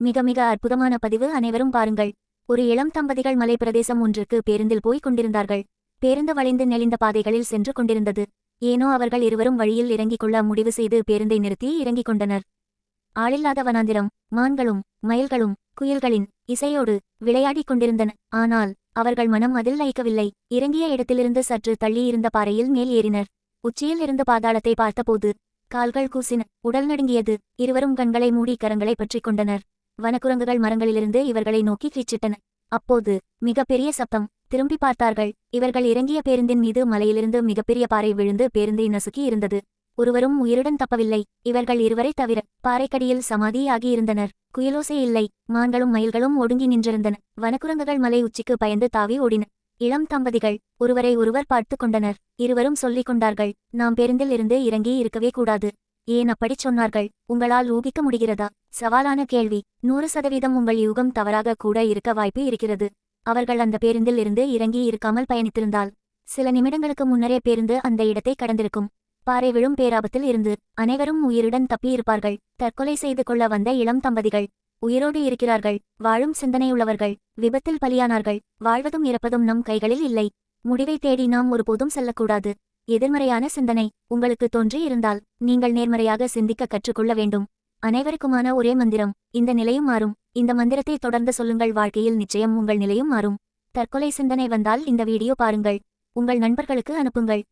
மிக மிக அற்புதமான பதிவு, அனைவரும் பாருங்கள். ஒரு இளம் தம்பதிகள் மலை பிரதேசம் ஒன்றுக்கு பேருந்தில் போய்க் கொண்டிருந்தார்கள். பேருந்து வளைந்து நெளிந்த பாதைகளில் சென்று கொண்டிருந்தது. ஏனோ அவர்கள் இருவரும் வழியில் இறங்கிக் கொள்ள முடிவு செய்து பேருந்தை நிறுத்தி இறங்கிக் கொண்டனர். ஆளில்லாத வனாந்திரம், மான்களும் மயில்களும் குயில்களின் இசையோடு விளையாடிக் கொண்டிருந்தன. ஆனால் அவர்கள் மனம் அதில் லயிக்கவில்லை. இறங்கிய இடத்திலிருந்து சற்று தள்ளி இருந்த பாறையில் மேல் ஏறினர். உச்சியில் இருந்து பாதாளத்தை பார்த்தபோது கால்கள் கூசின, உடல் நடுங்கியது. இருவரும் கண்களை மூடி கரங்களை பற்றிக் கொண்டனர். வனக்குரங்குகள் மரங்களிலிருந்து இவர்களை நோக்கி கீச்சிட்டன. அப்போது மிக பெரிய சப்தம். திரும்பி பார்த்தார்கள். இவர்கள் இறங்கிய பேருந்தின் மீது மலையிலிருந்து மிகப்பெரிய பாறை விழுந்து பேருந்தை நசுக்கி இருந்தது. ஒருவரும் உயிருடன் தப்பவில்லை. இவர்கள் இருவரை தவிர பாறைக்கடியில் சமாதியாகியிருந்தனர். குயிலோசை இல்லை. மான்களும் மயில்களும் ஒடுங்கி நின்றிருந்தன. வனக்குரங்குகள் மலை உச்சிக்கு பயந்து தாவி ஓடின. இளம் தம்பதிகள் ஒருவரை ஒருவர் பார்த்து கொண்டனர். இருவரும் சொல்லிக் கொண்டார்கள், நாம் பேருந்தில் இருந்து இறங்கி இருக்கவே கூடாது. ஏன் அப்படிச் சொன்னார்கள்? உங்களால் ஊகிக்க முடிகிறதா? சவாலான கேள்வி. 100% உங்கள் யூகம் தவறாக கூட இருக்க வாய்ப்பு இருக்கிறது. அவர்கள் அந்த பேருந்தில் இருந்து இறங்கி இருக்காமல் பயணித்திருந்தால் சில நிமிடங்களுக்கு முன்னரே பேருந்து அந்த இடத்தை கடந்திருக்கும். பாறை விழும் பேராபத்தில் இருந்து அனைவரும் உயிருடன் தப்பியிருப்பார்கள். தற்கொலை செய்து கொள்ள வந்த இளம் தம்பதிகள் உயிரோடு இருக்கிறார்கள். வாழும் சிந்தனையுள்ளவர்கள். விபத்தில் பலியானார்கள். வாழ்வதும் இறப்பதும் நம் கைகளில் இல்லை. முடிவை தேடி நாம் ஒருபோதும் செல்லக்கூடாது. எதிர்மறையான சிந்தனை உங்களுக்கு தோன்றி இருந்தால் நீங்கள் நேர்மறையாக சிந்திக்க கற்றுக்கொள்ள வேண்டும். அனைவருக்குமான ஒரே மந்திரம். இந்த நிலையும் மாறும். இந்த மந்திரத்தை தொடர்ந்து சொல்லுங்கள். வாழ்க்கையில் நிச்சயம் உங்கள் நிலையும் மாறும். தற்கொலை சிந்தனை வந்தால் இந்த வீடியோ பாருங்கள். உங்கள் நண்பர்களுக்கு அனுப்புங்கள்.